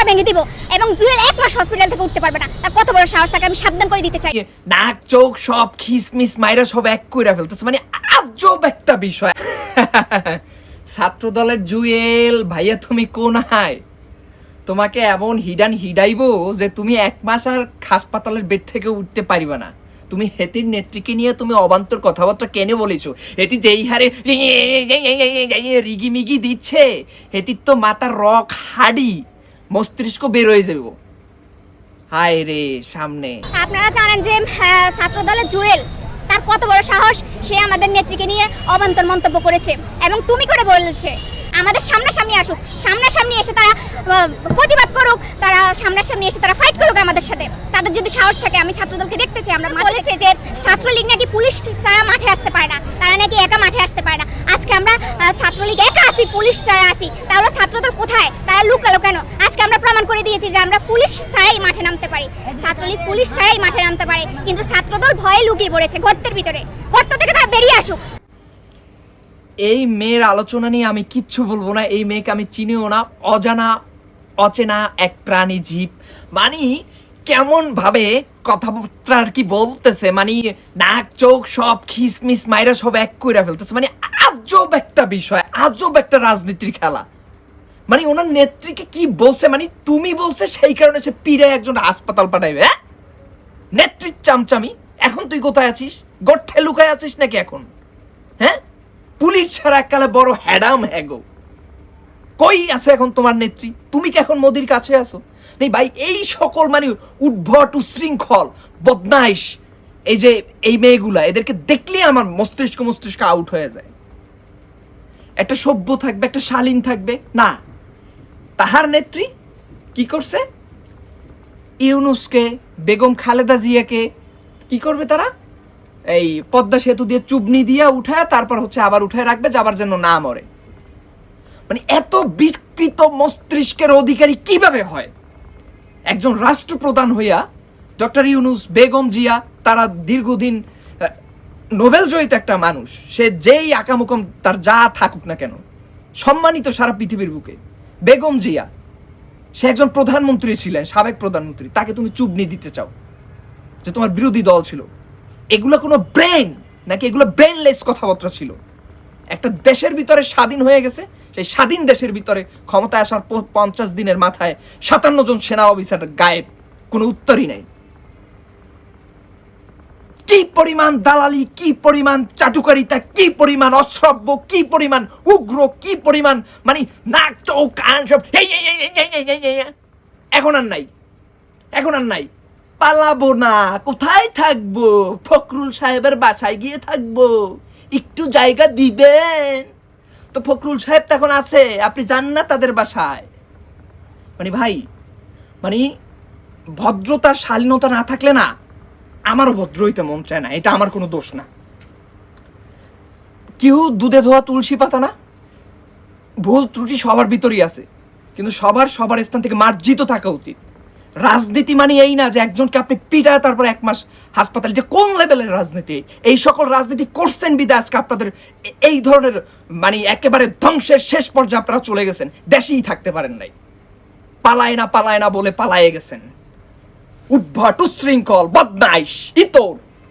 ভেঙে দিব এবং জুয়েল 1 মাস হসপিটাল থেকে উঠতে পারবে না। তার কত বড় সাহস, তাকে আমি সাবধান করে দিতে চাই। নাক চোখ সব খিসমিস মাইরা সব এক কইরা ফেলতেছে, মানে আজব একটা বিষয়। ছাত্র দলের জুয়েল ভাইয়া, তুমি কোনায়? তোমাকে এমন হিডাইবো যে তুমি 1 মাস আর হাসপাতালের বেড থেকে উঠতে পারিবা না। তুমি হেতির নেত্রীকে নিয়ে তুমি অবান্তর কথাবার্তা কেনে বলেছো? হেতি যেই হারে রিগিমিগি দিচ্ছে, হেতির তো মাথার রক হাড়ি মস্তিষ্ক বের হয়ে যাবো। হায় রে সামনে। আপনারা জানেন যে ছাত্র দলের জুয়েল, তার কত বড় সাহস, সে আমাদের নেত্রীকে নিয়ে অবান্তর মন্তব্য করেছে এবং তুমি করে বলেছে আমাদের সামনাসামনি আসুক, সামনাসামনি এসে তারা প্রতিবাদ করুক, তারা সামনাসামনি এসে তারা ফাইট করুক আমাদের সাথে। তাদের যদি সাহস থাকে, আমি ছাত্রদলকে দেখতে চাই। আমরা বলেছে যে ছাত্রলীগ নাকি পুলিশ ছাড়া মাঠে আসতে পারে না, তারা নাকি একা মাঠে আসতে পারে না। আজকে আমরা ছাত্রলীগ একা আছি, পুলিশ ছাড়া আছি, তাহলে ছাত্রদল কোথায়? তারা লুকালো কেন? আজকে আমরা প্রমাণ করে দিয়েছি যে আমরা পুলিশ ছাড়াই মাঠে নামতে পারি, ছাত্রলীগ পুলিশ ছাড়াই মাঠে নামতে পারে। কিন্তু ছাত্রদল ভয়ে লুকিয়ে পড়েছে গর্তের ভিতরে। গর্ত থেকে তারা বেরিয়ে আসুক। এই মেয়ের আলোচনা নিয়ে আমি কিচ্ছু বলবো না। এই মেয়েকে আমি চিনিও না, অজানা অচেনা এক প্রাণী জীব। মানে কেমন ভাবে কথাবার্তা আর কি বলতেছে, মানে নাক চোখ সব খিসমিস মাইরা সব এক কইরা ফেলতেছে। মানে আজব একটা বিষয়, আজব একটা রাজনীতির খেলা। মানে ওনার নেত্রীকে কি বলছে, মানে তুমি বলছে সেই কারণে সে পিড়ে একজন হাসপাতাল পাঠাইবে। হ্যাঁ, নেত্রীর চামচামি। এখন তুই কোথায় আছিস? গর্থে লুকায় আছিস নাকি এখন? হ্যাঁ, পুলিশ ছাড়া এককালে বড় হ্যাডাম হ্যাগো। কই আছে এখন তোমার নেত্রী? তুমি কি এখন মোদির কাছে আছো? নেই ভাই। এই সকল মানে উদ্ভট উশৃঙ্খল বদমাইশ এই যে এই মেয়েগুলা, এদেরকে দেখলে আমার মস্তিষ্ক আউট হয়ে যায়। একটা সভ্য থাকবে, একটা শালীন থাকবে না। তাহার নেত্রী কি করছে? ইউনুসকে, বেগম খালেদা জিয়াকে কি করবে তারা? এই পদ্মা সেতু দিয়ে চুবনি দিয়া উঠায়, তারপর হচ্ছে আবার উঠায় রাখবে, যাবার জন্য না মরে। মানে এত বিকৃত মস্তিষ্কের অধিকারী কিভাবে হয়? একজন রাষ্ট্রপ্রধান হইয়া ডক্টর ইউনুস, বেগম জিয়া, তারা দীর্ঘদিন নোবেল জয়িত একটা মানুষ। সে যেই আকামুকম তার যা থাকুক না কেন, সম্মানিত সারা পৃথিবীর বুকে। বেগম জিয়া, সে একজন প্রধানমন্ত্রী ছিলেন, সাবেক প্রধানমন্ত্রী। তাকে তুমি চুবনি দিতে চাও যে তোমার বিরোধী দল ছিল? এগুলো কোনো ব্রেন নাকি? এগুলো ব্রেনলেস কথাবার্তা ছিল। একটা দেশের ভিতরে স্বাধীন হয়ে গেছে, সেই স্বাধীন দেশের ভিতরে ক্ষমতায় আসার 50 দিনের মাথায় 57 জন সেনা অফিসার গায়েব, কোনো উত্তরই নাই। কি পরিমাণ দালালি, কি পরিমাণ চাটুকারিতা, কি পরিমাণ অশ্রাব্য, কি পরিমাণ উগ্র, কি পরিমাণ মানে নাক চোখ কান সব। এখন আর নাই, এখন আর নাই। পালাবো না, কোথায় থাকবো? ফখরুল সাহেবের বাসায় গিয়ে থাকবো। একটু জায়গা দিবেন তো? ফখরুল সাহেব তখন আছে, আপনি যান না তাদের বাসায়। মানে ভাই, মানে ভদ্রতার শালীনতা না থাকলে না, আমারও ভদ্র হইতে মন চায় না। এটা আমার কোনো দোষ না। কেউ দুধে ধোয়া তুলসী পাতা না। ভুল ত্রুটি সবার ভিতরেই আছে, কিন্তু সবার স্থান থেকে মার্জিত থাকা উচিত। রাজনীতি মানে এই না যে একজনকে আপনি পিটায় তারপর 1 মাস হাসপাতালে। যে কোন লেভেলের রাজনীতি? এই সকল রাজনীতি করছেন বিদায় আজকে আপনাদের এই ধরনের মানে একেবারে ধ্বংসের শেষ পর্যায়ে আপনারা চলে গেছেন। দেশেই থাকতে পারেন নাই, পালায় না বলে পালায়ে গেছেন। উদ্ভট উশৃঙ্খল বদমাইশ ইতর।